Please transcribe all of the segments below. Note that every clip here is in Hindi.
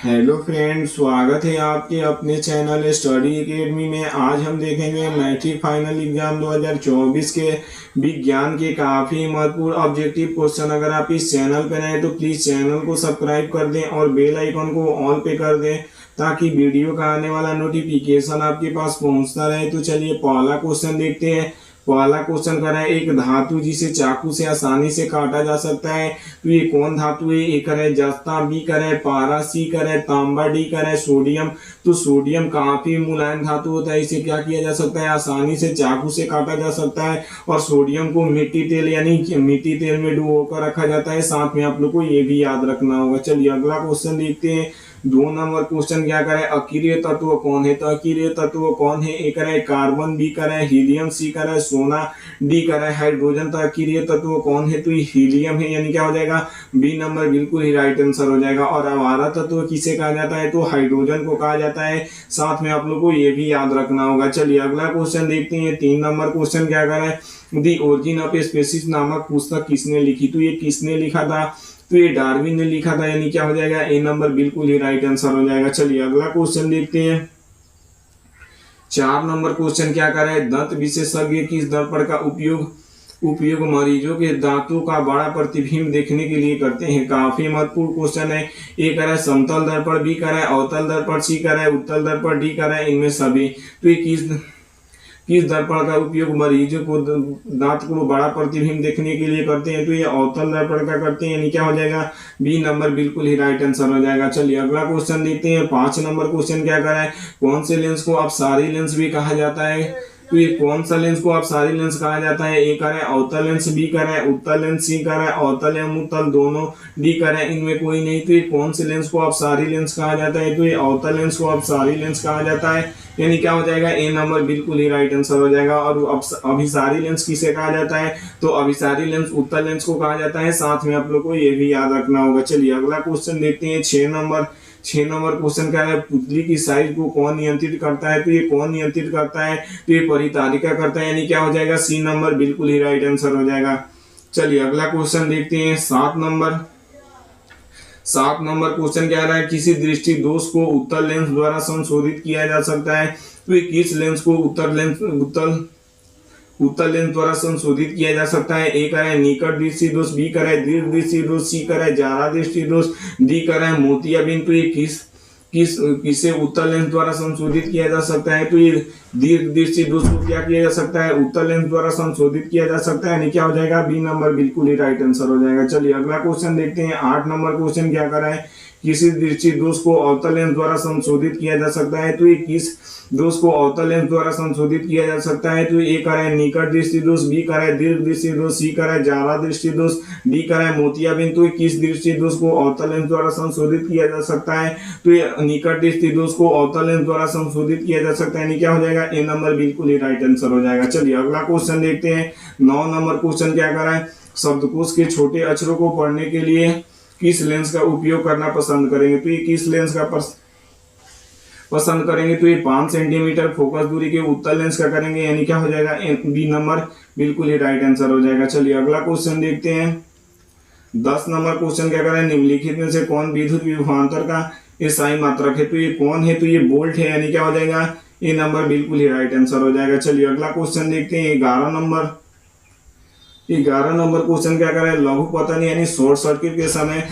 हेलो फ्रेंड्स, स्वागत है आपके अपने चैनल स्टडी एकेडमी में। आज हम देखेंगे मैट्रिक फाइनल एग्जाम 2024 के विज्ञान के काफ़ी महत्वपूर्ण ऑब्जेक्टिव क्वेश्चन। अगर आप इस चैनल पर नए तो प्लीज़ चैनल को सब्सक्राइब कर दें और बेल आइकन को ऑल पे कर दें ताकि वीडियो का आने वाला नोटिफिकेशन आपके पास पहुंचता रहे। तो चलिए पहला क्वेश्चन देखते हैं। पहला क्वेश्चन कर रहा है, एक धातु जिसे चाकू से आसानी से काटा जा सकता है तो ये कौन धातु है? ए करे जस्ता, बी करे पारा, सी करे तांबा, डी करे सोडियम। तो सोडियम काफी मुलायम धातु होता है, इसे क्या किया जा सकता है? आसानी से चाकू से काटा जा सकता है। और सोडियम को मिट्टी तेल यानी मिट्टी तेल में डुबो कर रखा जाता है। साथ में आप लोग को ये भी याद रखना होगा। चलिए अगला क्वेश्चन देखते हैं। 2 नंबर क्वेश्चन क्या करे, अकीय तत्व कौन है? तो अकीय तत्व कौन है? ए करे कार्बन, बी करे हीलियम, सी करे सोना, डी करे हाइड्रोजन। तो अकीय तत्व कौन है? तो हीलियम है, यानी क्या हो जाएगा? बी नंबर बिल्कुल ही राइट आंसर हो जाएगा। और अवारा तत्व किसे कहा जाता है? तो हाइड्रोजन को कहा जाता है। साथ में आप लोग को ये भी याद रखना होगा। चलिए अगला क्वेश्चन देखते हैं। 3 नंबर क्वेश्चन क्या करे, दी ओरिजिन ऑफ स्पीसीज नामक पुस्तक किसने लिखी? तो ये किसने लिखा था? तो ये डार्विन ने लिखा था, यानी क्या हो जाएगा? ए नंबर बिल्कुल ही राइट आंसर हो जाएगा। चलिए अगला क्वेश्चन देखते हैं। 4 नंबर क्वेश्चन क्या कर रहा है, दंत विशेषज्ञ किस दर्पण का उपयोग मरीजों के दांतों का बड़ा प्रतिबिंब देखने के लिए करते हैं? काफी महत्वपूर्ण क्वेश्चन है। ए कर है समतल दर्पण, बी कर है अवतल दर्पण, सी कर है उत्तल दर्पण, डी कर है इनमें सभी। तो ये किस दर्पण का उपयोग मरीजों को दांत को बड़ा प्रतिबिंब देखने के लिए करते हैं? तो ये अवतल दर्पण का करते हैं, यानी क्या हो जाएगा? बी नंबर बिल्कुल ही राइट आंसर हो जाएगा। चलिए अगला क्वेश्चन देखते हैं। 5 नंबर क्वेश्चन क्या कर रहा है, कौन से लेंस को अपसारी लेंस भी कहा जाता है? तो ये कौन सा लेंस को अपसारी लेंस कहा जाता है? ए कर है अवतल लेंस, बी कर है उत्तल लेंस, सी कर है अवतल एवं उत्तल दोनों, डी कर है इनमें कोई नहीं। तो ये कौन से लेंस को अपसारी लेंस कहा जाता है? तो ये अवतल लेंस को अपसारी लेंस कहा जाता है, यानी क्या हो जाएगा? ए नंबर बिल्कुल ही राइट आंसर हो जाएगा। और अभिसारी लेंस किसे कहा जाता है? तो अभिसारी लेंस उत्तल लेंस को कहा जाता है। साथ में आप लोग को ये भी याद रखना होगा। चलिए अगला क्वेश्चन देखते हैं। 6 नंबर क्वेश्चन क्या है, पुतली की साइज को कौन नियंत्रित करता है? तो ये कौन नियंत्रित करता है? तो ये परितारिका करता है, यानी क्या हो जाएगा? सी नंबर बिल्कुल ही राइट आंसर हो जाएगा। चलिए अगला क्वेश्चन देखते हैं। 7 नंबर क्वेश्चन क्या रहा है, किसी दृष्टि दोष को उत्तल लेंस द्वारा संशोधित किया जा सकता है? तो ये किस लेंस को उत्तल लेंस द्वारा संशोधित किया जा सकता है? ए कर है निकट दृष्टि दोष, बी कर है दीर्घ दृष्टि दोष, सी कर है जारा दृष्टि दोष, डी कर है मोतियाबिंद। तो ये किसे उत्तल लेंस द्वारा संशोधित किया जा सकता है? तो ये दीर्घ दृष्टि दोष को क्या किया जा सकता है? उत्तल लेंस द्वारा संशोधित किया जा सकता है, यानी क्या हो जाएगा? बी नंबर बिल्कुल ही राइट आंसर हो जाएगा। चलिए अगला क्वेश्चन देखते हैं। 8 नंबर क्वेश्चन क्या कर रहा है, किसी दृष्टि दोष को अवतल लेंस द्वारा संशोधित किया जा सकता है? तो ये किस दोष को अवतल लेंस द्वारा संशोधित किया जा सकता है? तो ए कर है निकट दृष्टि दोष, बी कर है दीर्घ दृष्टि दोष, सी कर है जारा दृष्टि दोष, डी कर है मोतियाबिंद। तो किस दृष्टि दोष को अवतल लेंस द्वारा संशोधित किया जा सकता है? तो ये निकट दृष्टि दोष को अवतल लेंस द्वारा संशोधित किया जा सकता है, यानी क्या हो जाएगा? ए नंबर बिल्कुल ही राइट आंसर हो जाएगा। चलिए अगला क्वेश्चन देखते हैं। 9 नंबर क्वेश्चन क्या कर रहा है, शब्दकोश के छोटे अक्षरों को पढ़ने के लिए किस लेंस का उपयोग करना पसंद करेंगे? तो ये किस लेंस का पसंद करेंगे? तो ये 5 सेंटीमीटर फोकस दूरी के उत्तल लेंस का करेंगे, यानी क्या हो जाएगा? बी नंबर बिल्कुल ही राइट आंसर हो जाएगा। चलिए अगला क्वेश्चन देखते हैं। 10 नंबर क्वेश्चन क्या करें, निम्नलिखित में से कौन विद्युत विभवांतर का एसआई मात्रक है? तो ये कौन है? तो ये वोल्ट है, यानी क्या हो जाएगा? ए नंबर बिल्कुल ही राइट आंसर हो जाएगा। चलिए अगला क्वेश्चन देखते हैं। 11 नंबर क्वेश्चन क्या कर रहा है, लघु पतन यानी शॉर्ट सर्किट के समय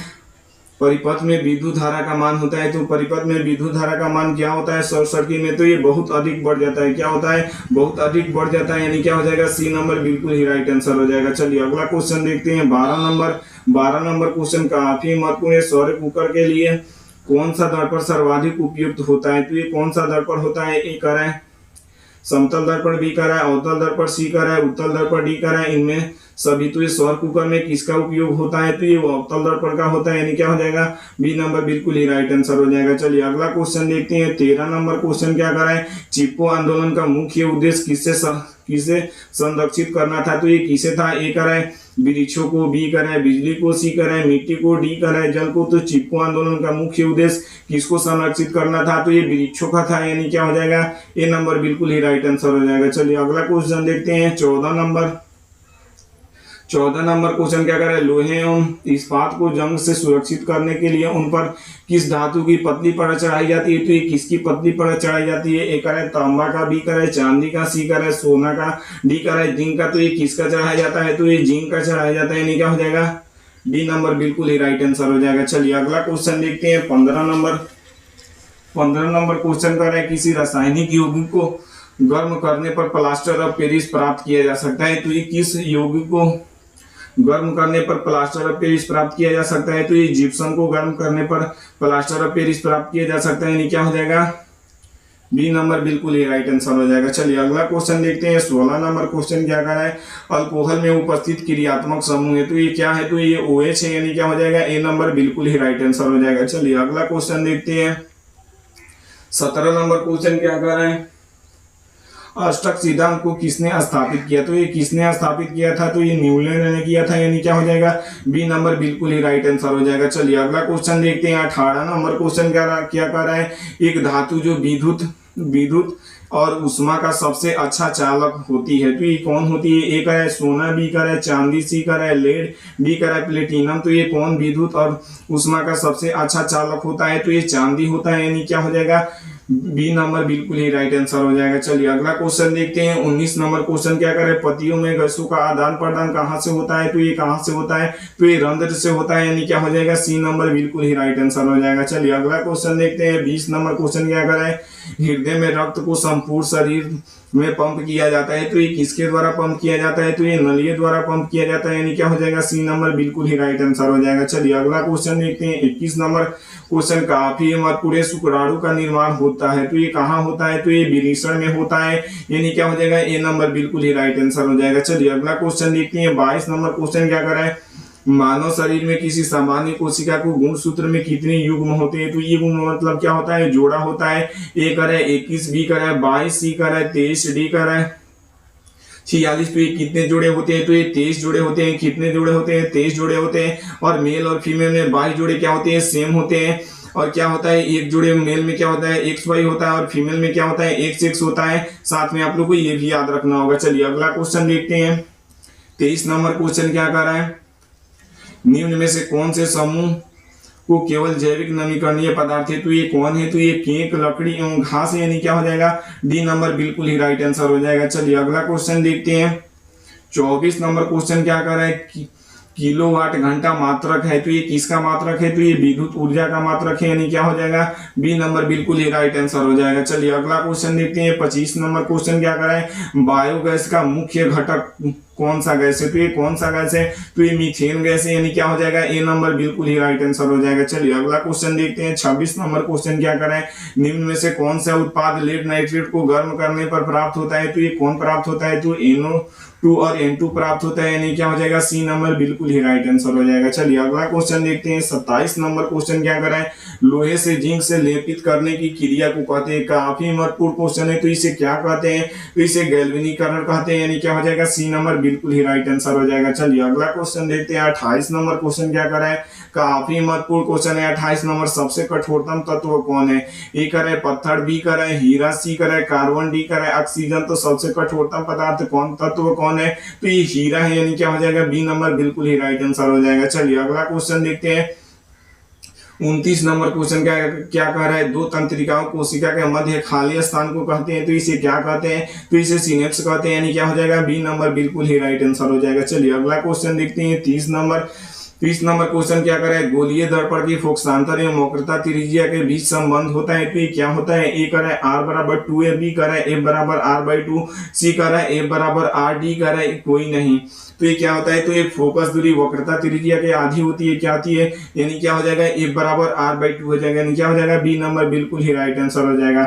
परिपथ में विद्युत धारा का मान होता है। तो परिपथ में विद्युत धारा का मान क्या होता है शॉर्ट सर्किट में? तो ये बहुत अधिक बढ़ जाता है। क्या होता है? बहुत अधिक बढ़ जाता है, यानी क्या हो जाएगा? सी नंबर बिल्कुल ही राइट आंसर हो जाएगा। चलिए अगला क्वेश्चन देखते हैं। 12 नंबर क्वेश्चन काफी महत्वपूर्ण है। सौर कुकर के लिए कौन सा दर्पण सर्वाधिक उपयुक्त होता है? तो ये कौन सा दर्पण होता है? ए कर है समतल दर्पण, बी कर है अवतल दर्पण, सी कर है उत्तल दर्पण, डी कर है इनमें सभी। तो ये सौर कुकर में किसका उपयोग होता है? तो ये अवतल दर्पण का होता है, यानी क्या हो जाएगा? बी नंबर बिल्कुल ही राइट आंसर हो जाएगा। चलिए अगला क्वेश्चन देखते हैं। 13 नंबर क्वेश्चन क्या कर रहा है, चिपको आंदोलन का मुख्य उद्देश्य किसे संरक्षित करना था? तो ये किसे था? ए कर है वृक्षों को, बी कर है बिजली को, सी कर है मिट्टी को, डी कर है जल को। तो चिपको आंदोलन का मुख्य उद्देश्य किसको संरक्षित करना था? तो ये वृक्षों का था, यानी क्या हो जाएगा? ए नंबर बिल्कुल ही राइट आंसर हो जाएगा। चलिए अगला क्वेश्चन देखते हैं। 14 14 नंबर क्वेश्चन क्या करे, लोहे एवं इस्पात को जंग से सुरक्षित करने के लिए उन पर किस धातु की पतली परत चढ़ाई जाती है, तो ये किसकी पतली परत चढ़ाई जाती है, ए करे तांबा का, बी करे चांदी का, सी करे सोना का, डी करे जिंक का, तो ये किसका चढ़ाया जाता है, तो ये जिंक का चढ़ाया जाता है, यानी क्या हो जाएगा डी नंबर बिल्कुल ही राइट आंसर हो जाएगा। चलिए अगला क्वेश्चन देखते हैं 15 नंबर क्वेश्चन कर रहा है, किसी रासायनिक यौगिक को गर्म करने पर प्लास्टर ऑफ पेरिस प्राप्त किया जा सकता है, तो ये किस यौगिक को गर्म करने पर प्लास्टर ऑफ पेरिस प्राप्त किया जा सकता है, तो ये जिप्सम को गर्म करने पर प्लास्टर ऑफ पेरिस प्राप्त किया जा सकता है, यानी क्या हो जाएगा बी नंबर बिल्कुल ही राइट आंसर हो जाएगा। चलिए अगला क्वेश्चन देखते हैं 16 नंबर क्वेश्चन क्या कर रहा है, अल्कोहल में उपस्थित क्रियात्मक समूह है, तो ये क्या है, तो ये OH है, यानी क्या हो जाएगा ए नंबर बिल्कुल ही राइट आंसर हो जाएगा। चलिए अगला क्वेश्चन देखते हैं 17 नंबर क्वेश्चन क्या कर रहा है, अष्टक सिद्धांत को किसने स्थापित किया, तो ये किसने स्थापित किया था, तो ये न्यूटन ने किया था, यानी क्या हो जाएगा बी नंबर बिल्कुल ही राइट आंसर हो जाएगा। चलिए अगला क्वेश्चन देखते हैं 18 नंबर क्वेश्चन क्या कर रहा है, एक धातु जो विद्युत और उष्मा का सबसे अच्छा चालक होती है, तो ये कौन होती है, ए का है सोना, बी का है चांदी, सी का है लेड, डी का है प्लेटिनम, तो ये कौन विद्युत और उष्मा का सबसे अच्छा चालक होता है, तो ये चांदी होता है, यानी क्या हो जाएगा बी नंबर बिल्कुल ही राइट आंसर हो जाएगा। चलिए अगला क्वेश्चन देखते हैं 19 नंबर क्वेश्चन क्या करे, पतियों में गैसों का आदान प्रदान कहाँ से होता है, तो ये कहाँ से होता है, तो ये रंध्र से होता है, यानी क्या हो जाएगा सी नंबर बिल्कुल ही राइट आंसर हो जाएगा। चलिए अगला क्वेश्चन देखते हैं 20 नंबर क्वेश्चन क्या करे, हृदय में रक्त को संपूर्ण शरीर में पंप किया जाता है, तो ये किसके द्वारा पंप किया जाता है, तो ये नलियों द्वारा पंप किया जाता है, यानी क्या हो जाएगा सी नंबर बिल्कुल ही राइट आंसर हो जाएगा। चलिए अगला क्वेश्चन देखते हैं 21 नंबर क्वेश्चन, काफी महत्वपूर्ण शुक्राणु का निर्माण होता है, तो ये कहाँ होता है, तो ये वृषण में होता है, यानी क्या हो जाएगा ए नंबर बिल्कुल ही राइट आंसर हो जाएगा। चलिए अगला क्वेश्चन देखते हैं 22 नंबर क्वेश्चन क्या कर रहा है, मानव शरीर में किसी सामान्य कोशिका को गुणसूत्र में कितने युग्म होते हैं, तो ये युग्म मतलब क्या होता है, जोड़ा होता है, ए कर है 21, बी कर है 22, सी कर है 23, डी कर है 46, तो ये कितने जोड़े होते हैं, तो ये 23 जोड़े होते हैं, कितने जोड़े होते हैं 23 जोड़े होते हैं, और मेल और फीमेल में 22 जोड़े क्या होते हैं सेम होते हैं, और क्या होता है एक जोड़े मेल में क्या होता है XY होता है और फीमेल में क्या होता है XX होता है, साथ में आप लोग को ये भी याद रखना होगा। चलिए अगला क्वेश्चन देखते हैं 23 नंबर क्वेश्चन क्या कर रहा है, निम्न में से कौन से समूह को केवल जैविक नवीकरणीय पदार्थ है, तो ये कौन है, तो ये केक, लकड़ी एवं घास है, यानी क्या हो जाएगा डी नंबर बिल्कुल ही राइट आंसर हो जाएगा। चलिए अगला क्वेश्चन देखते हैं 24 नंबर क्वेश्चन क्या कर रहा है, किलोवाट घंटा मात्रक है, तो ये किसका मात्रक है, तो ये विद्युत ऊर्जा का मात्रक है, यानी क्या हो जाएगा बी नंबर बिल्कुल ही राइट आंसर हो जाएगा। चलिए अगला क्वेश्चन देखते हैं 25 नंबर क्वेश्चन क्या कर रहा है, बायोगैस का मुख्य घटक कौन सा गैस है, तो ये कौन सा गैस है, तो ये मीथेन गैस है, यानी क्या हो जाएगा ए नंबर बिल्कुल ही राइट आंसर हो जाएगा। चलिए अगला क्वेश्चन देखते हैं 26 नंबर क्वेश्चन क्या कर रहा है, निम्न में से कौन सा उत्पाद लेड नाइट्रेट को गर्म करने पर प्राप्त होता है, तो ये कौन प्राप्त होता है, तो NO2 और N2 प्राप्त होता है, यानी क्या हो जाएगा सी नंबर बिल्कुल ही राइट आंसर हो जाएगा। चलिए अगला क्वेश्चन देखते हैं 27 नंबर क्वेश्चन क्या कर रहा है, लोहे से जिंक से लेपित करने की क्रिया को कहते हैं, काफी महत्वपूर्ण क्वेश्चन है, तो इसे क्या कहते हैं, तो इसे गैल्वेनीकरण कहते हैं, यानी क्या हो जाएगा सी नंबर बिल्कुल ही राइट आंसर हो जाएगा। चलिए अगला क्वेश्चन देखते हैं 28 नंबर क्वेश्चन क्या कर रहा है, काफी महत्वपूर्ण क्वेश्चन है 28 नंबर, सबसे कठोरतम तत्व कौन है, ए कर है पत्थर, बी कर है हीरा, सी कर है कार्बन, डी कर है ऑक्सीजन, तो सबसे कठोरतम पदार्थ कौन तत्व कौन है, तो ये हीरा है, यानी क्या हो जाएगा बी नंबर बिल्कुल ही राइट आंसर हो जाएगा। चलिए अगला क्वेश्चन देखते हैं 29 नंबर क्वेश्चन क्या कह रहा है, दो तंत्रिकाओं कोशिका के मध्य खाली स्थान को कहते हैं, तो इसे क्या कहते हैं, तो इसे सिनेप्स कहते हैं, यानी क्या हो जाएगा बी नंबर बिल्कुल ही राइट आंसर हो जाएगा। चलिए अगला क्वेश्चन देखते हैं 30 नंबर क्वेश्चन क्या कर रहा है, गोलीय दर्पण की फोकसांतर एवं वक्रता त्रिज्या के बीच संबंध होता है, तो ये क्या होता है, ए कर है R बराबर 2A, बी कर है F बराबर R/2, सी कर है F बराबर R, डी कर है कोई नहीं, तो ये क्या होता है, तो ये फोकस दूरी वक्रता त्रिज्या के आधी होती है, क्या आती है, यानी क्या हो जाएगा F बराबर R/2 हो जाएगा, यानी क्या हो जाएगा बी नंबर बिल्कुल ही राइट आंसर हो जाएगा।